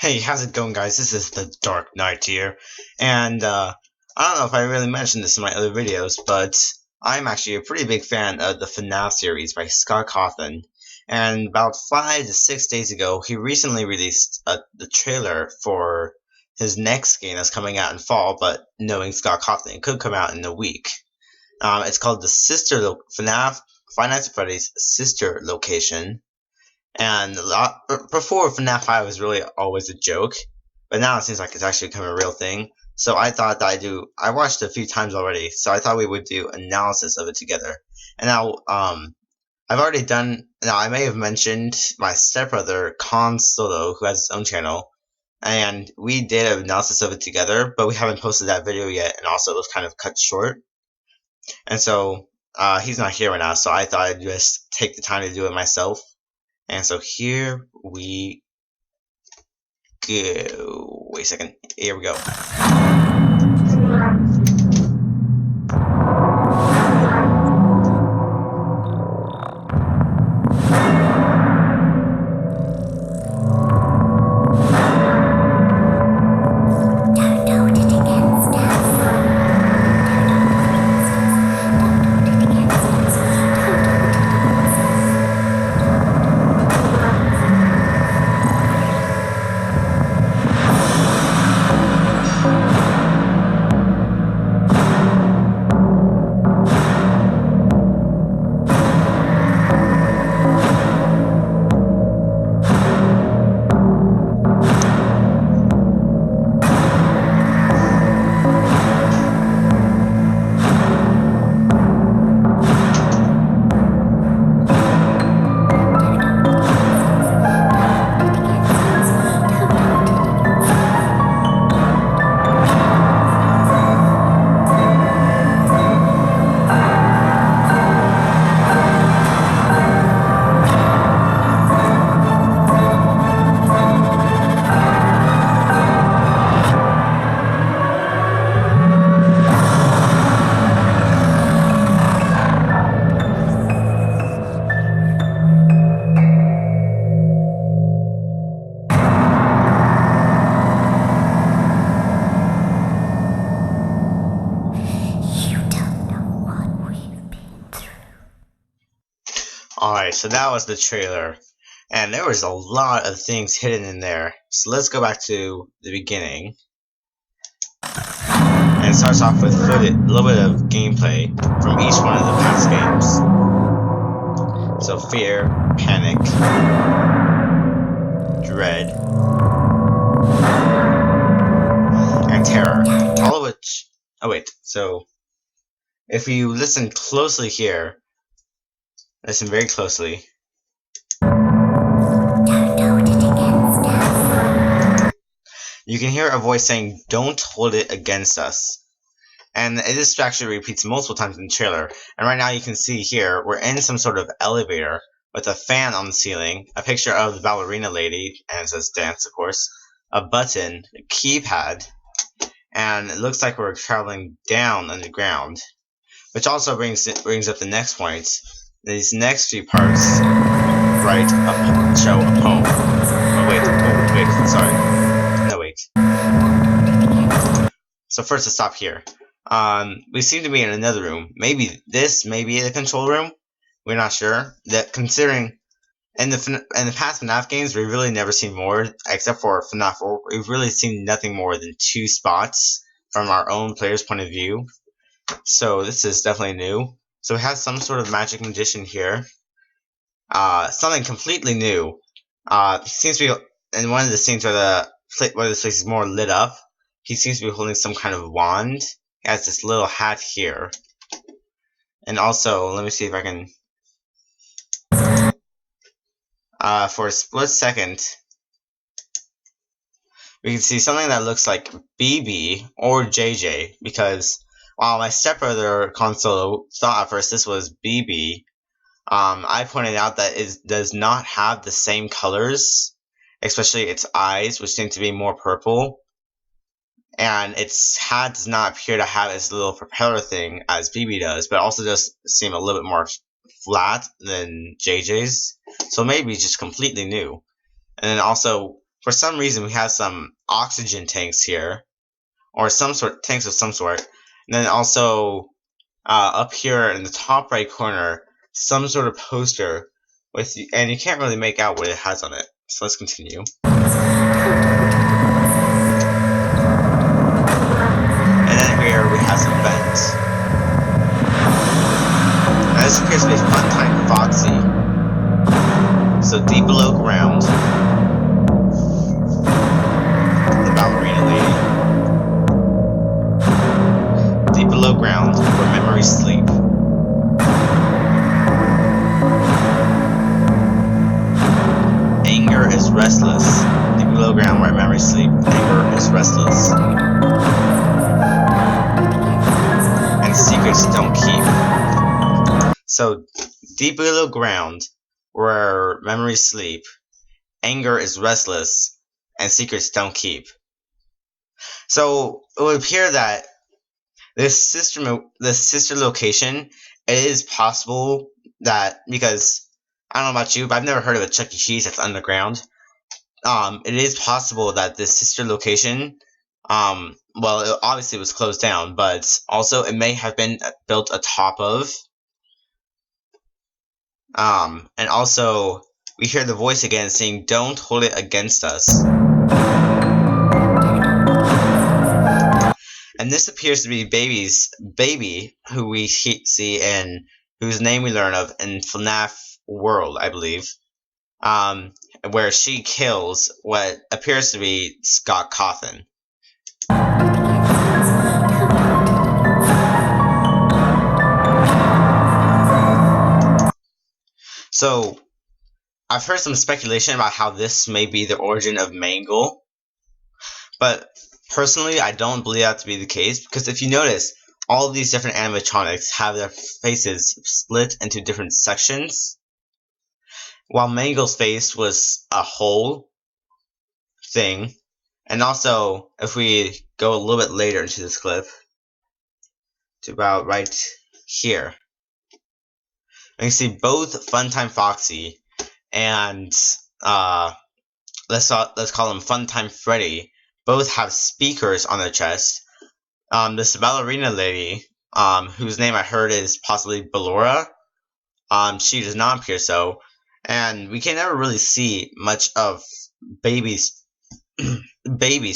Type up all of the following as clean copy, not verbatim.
Hey, how's it going, guys? This is the Dark Knight here, and I don't know if I really mentioned this in my other videos, but I'm actually a pretty big fan of the FNAF series by Scott Cawthon. And about 5 to 6 days ago, he recently released the trailer for his next game that's coming out in fall, but knowing Scott Cawthon, it could come out in a week. It's called the FNAF Five Nights at Freddy's Sister Location. And before FNAF 5 was really always a joke, but now it seems like it's actually becoming a real thing. So I thought that I watched it a few times already, so I thought we would do analysis of it together. And now, I've already done, now I may have mentioned my stepbrother, Con Solo, who has his own channel, and we did an analysis of it together, but we haven't posted that video yet, and also it was kind of cut short. And so, he's not here right now, so I thought I'd just take the time to do it myself. And so here we go. Wait a second. Here we go. Alright, so that was the trailer, and there was a lot of things hidden in there. So let's go back to the beginning. And it starts off with a little bit of gameplay from each one of the past games. So fear, panic, dread, and terror. All of which... Oh wait, so if you listen closely here, listen very closely. You can hear a voice saying, "Don't hold it against us." And this actually repeats multiple times in the trailer. And right now you can see here, we're in some sort of elevator with a fan on the ceiling, a picture of the ballerina lady, and it says dance, of course, a button, a keypad, and it looks like we're traveling down underground. Which also brings up the next point. These next few parts show a poem. Oh wait, sorry. No, wait. So first, let's stop here. We seem to be in another room. Maybe this may be the control room. We're not sure. That considering in the past FNAF games, we've really never seen more, except for FNAF 4. We've really seen nothing more than 2 spots from our own player's point of view. So this is definitely new. So we have some sort of magic magician here. Something completely new. Seems to be in one of the scenes where this place is more lit up. He seems to be holding some kind of wand. He has this little hat here. And also, let me see if I can... for a split second, we can see something that looks like BB or JJ, because while my stepbrother Consolo thought at first this was BB, I pointed out that it does not have the same colors, especially its eyes, which seem to be more purple. And its hat does not appear to have its little propeller thing as BB does, but also does seem a little bit more flat than JJ's. So maybe just completely new. And then also, for some reason we have some oxygen tanks here, or some sort tanks of some sort, and then also up here in the top right corner, some sort of poster with, and you can't really make out what it has on it. So let's continue. And then here we have some vents. Now this appears to be Funtime Foxy. So deep below ground, the ballerina lady. Deep below ground, where memories sleep. Anger is restless. Deep below ground, where memories sleep. Anger is restless. And secrets don't keep. So, deep below ground, where memories sleep, anger is restless, and secrets don't keep. So, it would appear that this sister location, it is possible that, because, I don't know about you, but I've never heard of a Chuck E. Cheese that's underground. It is possible that this sister location, well, it obviously was closed down, but also it may have been built atop of. And also, we hear the voice again saying, "Don't hold it against us." And this appears to be Baby, who we see in, whose name we learn of in FNAF World, I believe. Where she kills what appears to be Scott Cawthon. So, I've heard some speculation about how this may be the origin of Mangle, but personally, I don't believe that to be the case, because if you notice, all of these different animatronics have their faces split into different sections, while Mangle's face was a whole thing. And also, if we go a little bit later into this clip, to about right here, you can see both Funtime Foxy and let's call him Funtime Freddy, both have speakers on their chest. This ballerina lady, whose name I heard is possibly Ballora, she does not appear so, and we can never really see much of Baby's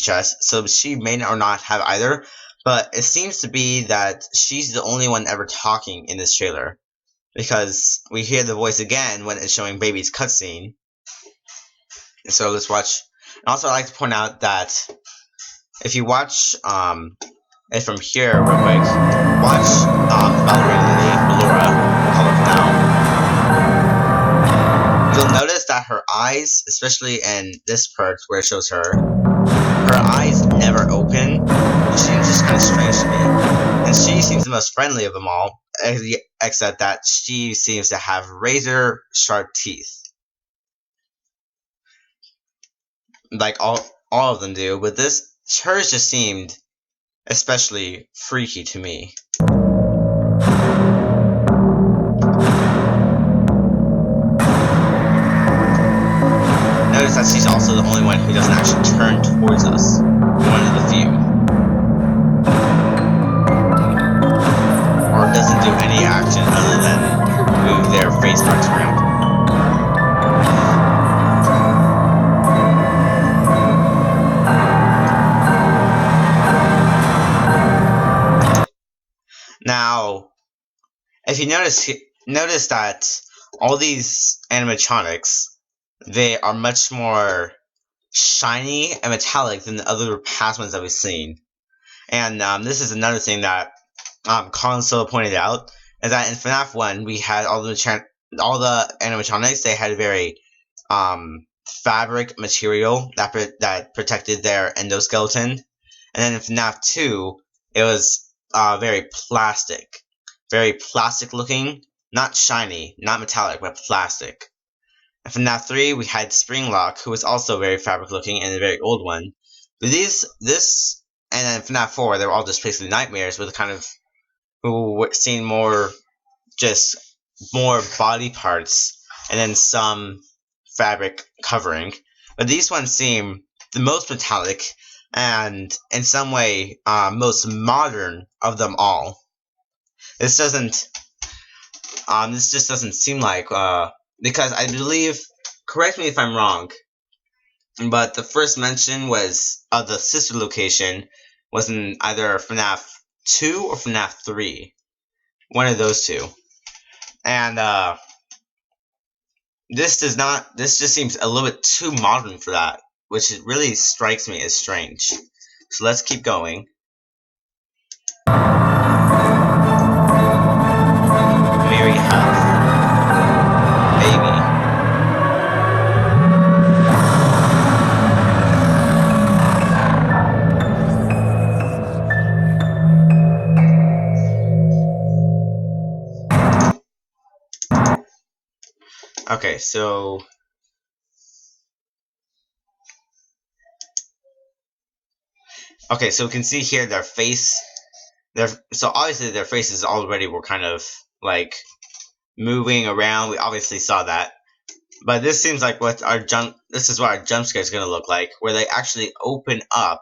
chest, so she may or not have either. But it seems to be that she's the only one ever talking in this trailer, because we hear the voice again when it's showing Baby's cutscene. So let's watch. And also, I'd like to point out that if you watch it from here real quick, watch ballerina lady Ballora, we'll call her now. You'll notice that her eyes, especially in this part where it shows her eyes never open. It seems just kind of strange to me. And she seems the most friendly of them all, except that she seems to have razor sharp teeth. Like all of them do, but hers just seemed especially freaky to me. Notice that she's also the only one who doesn't actually turn towards us. One of the few. Or doesn't do any action other than move their face parts around. Now, if you notice that all these animatronics, they are much more shiny and metallic than the other past ones that we've seen. And this is another thing that Colin Solo pointed out, is that in FNAF 1 we had all the animatronics. They had a very fabric material that protected their endoskeleton, and then in FNAF 2 it was very plastic looking, not shiny, not metallic, but plastic. And in FNAF 3 we had Springlock, who was also very fabric looking and a very old one. But and then FNAF 4 they were all just basically nightmares with kind of who seen more body parts and then some fabric covering. but these ones seem the most metallic and, in some way, most modern of them all. This doesn't. This just doesn't seem like. Because I believe. Correct me if I'm wrong. But the first mention was of the sister location was in either FNAF 2 or FNAF 3. One of those two. And this does not. This just seems a little bit too modern for that, which really strikes me as strange. So let's keep going. Mary Health. Baby. Okay, so we can see here their face. So obviously their faces already were kind of like moving around. We obviously saw that, but this seems like what our jump. This is what our jump scare is going to look like, where they actually open up,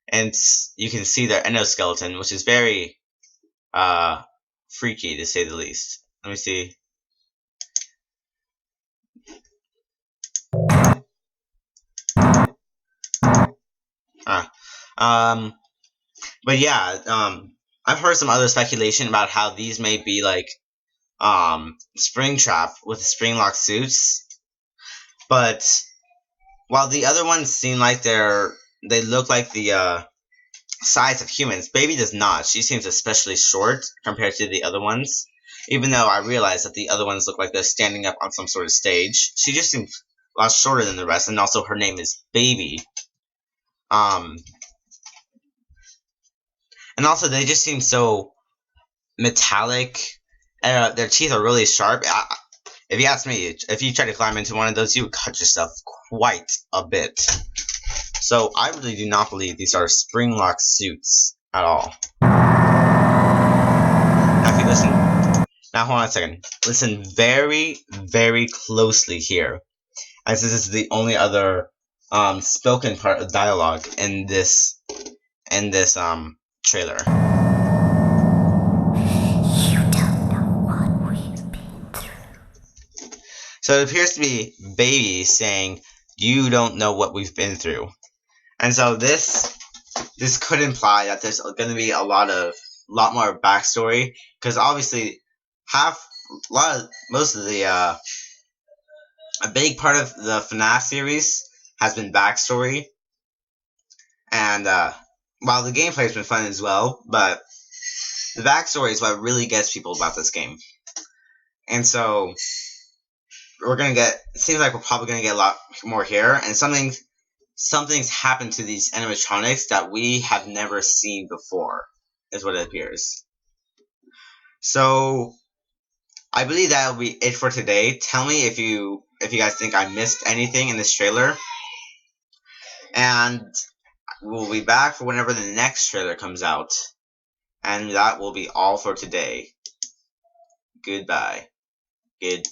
and you can see their endoskeleton, which is very freaky to say the least. Let me see. But yeah, I've heard some other speculation about how these may be like Springtrap with spring lock suits, but while the other ones seem like they look like the size of humans, Baby does not. She seems especially short compared to the other ones. Even though I realize that the other ones look like they're standing up on some sort of stage, she just seems a lot shorter than the rest, and also her name is Baby. And also they just seem so metallic. Their teeth are really sharp. If you ask me, if you try to climb into one of those, you would cut yourself quite a bit. So I really do not believe these are spring lock suits at all. Now if you listen, now hold on a second. Listen very, very closely here, as this is the only other spoken part of dialogue in this trailer. So it appears to be Baby saying, "You don't know what we've been through," and so this could imply that there's going to be a lot more backstory, because obviously most of the a big part of the FNAF series has been backstory, and while the gameplay has been fun as well, but the backstory is what really gets people about this game, and so. It seems like we're probably gonna get a lot more here, and something's happened to these animatronics that we have never seen before, is what it appears. So I believe that'll be it for today. Tell me if you guys think I missed anything in this trailer, and we'll be back for whenever the next trailer comes out, and that will be all for today. Goodbye. Good.